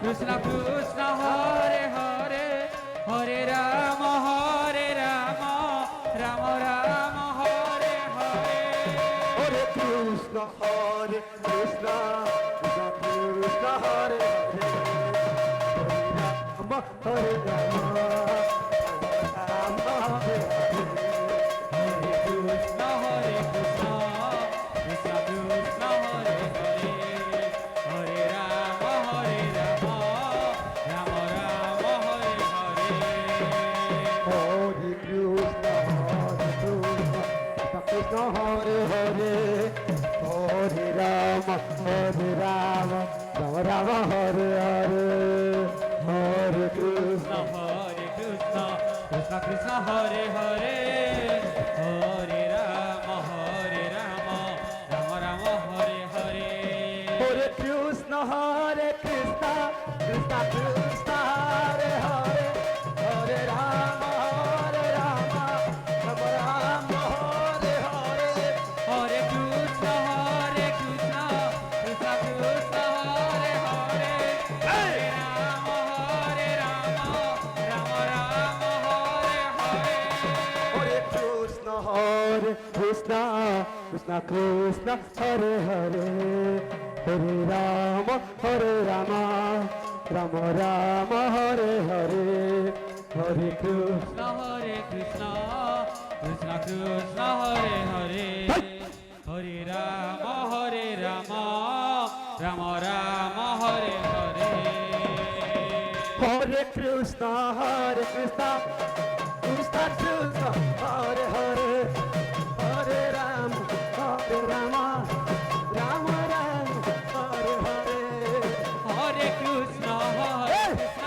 Krishna Krishna Hare Hare Hare Ram Ram Ram Hare Hare Hare Krishna Hare Krishna Krishna Krishna Hare Hare Hare Ram Ram Hare Hare Hare Krishna Krishna Krishna Hare Hare Hare Ram Ram Ram Hare Hare Hare Krishna Krishna Hare Hare Hare Ram Ram Ram Hare Hare Hare Krishna Krishna Krishna Krishna Hare Hare Hare Ram Ram Ram Hare Hare Hare Krishna Krishna Krishna Hare Hare Hare Ram Ram Ram Hare Hare Hare Krishna Krishna Krishna Krishna Hare Hare Hare Ram Ram Ram Hare Hare Hare Krishna Krishna Krishna Krishna Hare Hare Hare Ram Ram Ram Hare Hare Hare Krishna Krishna Krishna Krishna Hare Hare Hare Ram Ram Ram Hare Hare Hare Krishna Krishna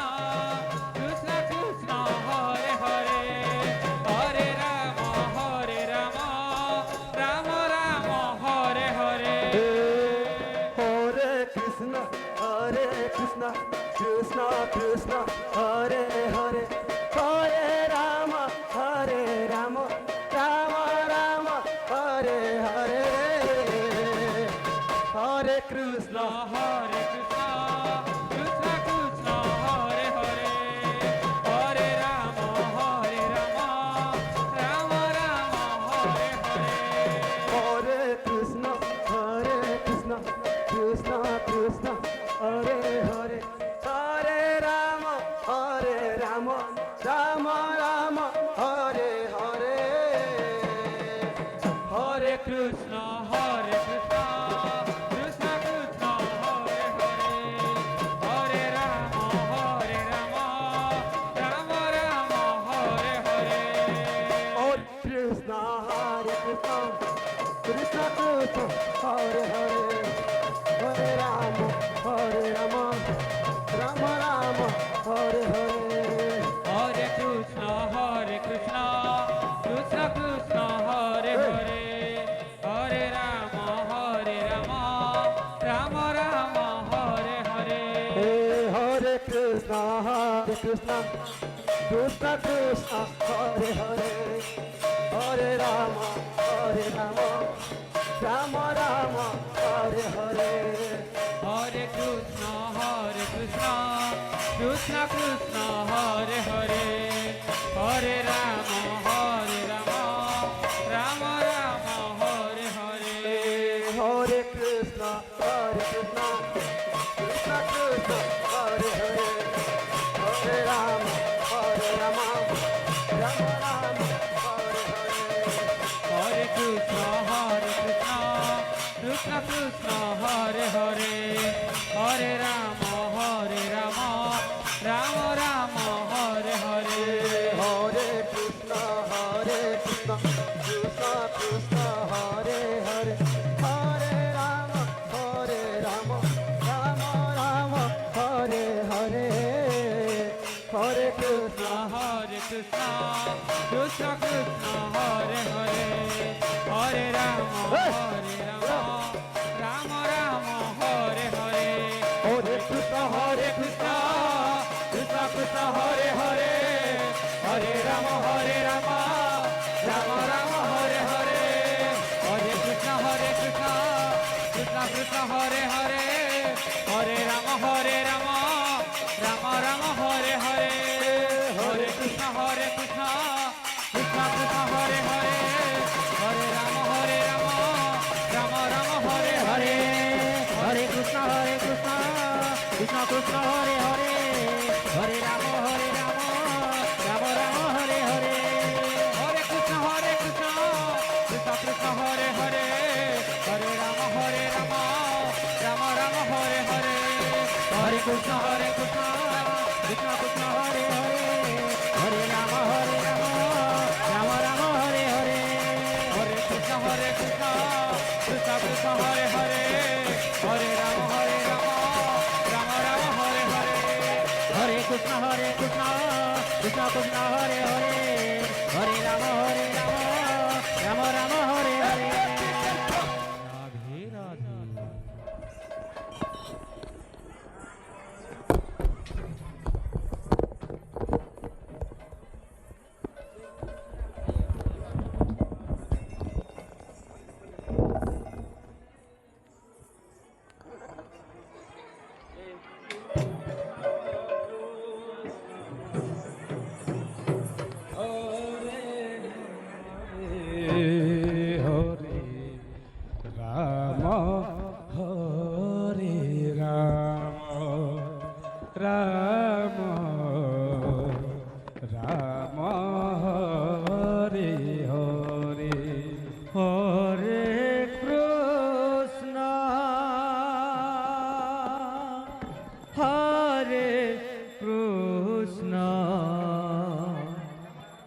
Krishna Krishna Hare Hare Hare Ram Ram Ram Ram Hare Hare Hare Krishna Krishna Krishna Hare Hare Hare Ram Ram Ram Hare Hare Hare Krishna Krishna Krishna Krishna Hare Hare Hare Ram Ram Ram Hare Hare Hare Krishna Hare Krishna Krishna Krishna Hare Hare Hare Ram Ram Ram Hare Hare Hare Krishna Krishna Krishna Krishna Hare Hare Hare Ram Ram Ram Hare Hare Hare Krishna Krishna Krishna Krishna Hare Hare Hare Ram Ram Ram Hare Hare Hare Krishna Krishna Krishna Krishna Hare Hare Hare Ram Ram Ram Hare Hare Hare Krishna Krishna Krishna Krishna Hare Hare Hare Ram Ram Ram Hare Hare Hare Krishna Krishna Krishna Krishna Hare Hare Hare Ram Ram Ram Hare Hare Hare Krishna Krishna Krishna Krishna Hare Hare Hare Ram Ram Ram Hare Hare Hare Krishna Krishna Krishna Krishna Hare Hare Hare Ram Ram Ram Hare Hare Hare Krishna Krishna Krishna Hare Hare Hare Ram Ram Ram Hare Hare Hare Krishna Krishna Krishna Krishna Hare Hare Hare Ram Ram Ram Hare Hare Hare Krishna Krishna Krishna Krishna Hare Hare Hare Ram Ram Ram Hare Hare Hare Krishna Krishna Krishna Krishna Hare Hare Hare Ram Ram Ram Hare Hare Hare Krishna Krishna Krishna Hare Hare Hare Ram Hare Krishna, Krishna Krishna, Hare Hare, Hare Rama, Rama Rama, Hare Hare. Hare Krishna, Krishna Krishna, Hare Hare, Hare Rama, Rama Rama, Hare Hare. Hare Krishna, Krishna Krishna, Hare Hare, Hare Rama, Rama Rama, Hare Hare. Hare Krishna, Krishna Krishna, Hare Hare, Hare Rama, Rama Rama, Hare Hare. Hare Krishna, Krishna Krishna, Hare Hare, Hare Rama, Rama Rama, Hare Hare. Radhe Radhe.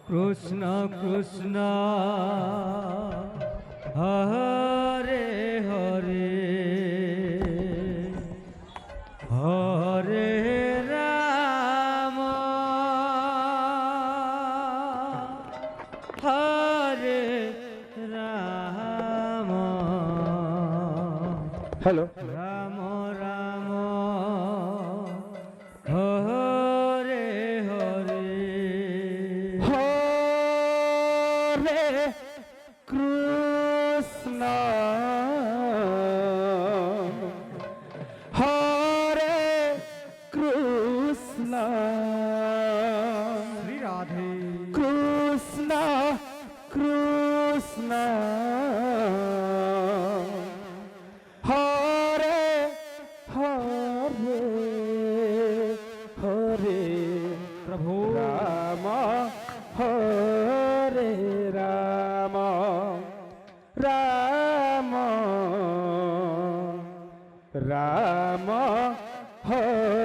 Krishna Krishna, Hare Hare, Hare Rama, Hare Rama. Hello. Rama Rama, Hare Hare, Hare Krishna, Hare Krishna, Shri Radhe, Krishna Krishna, Hare Hare, Hare Prabhu, Rama, Hare Rama, Rama Rama, Hare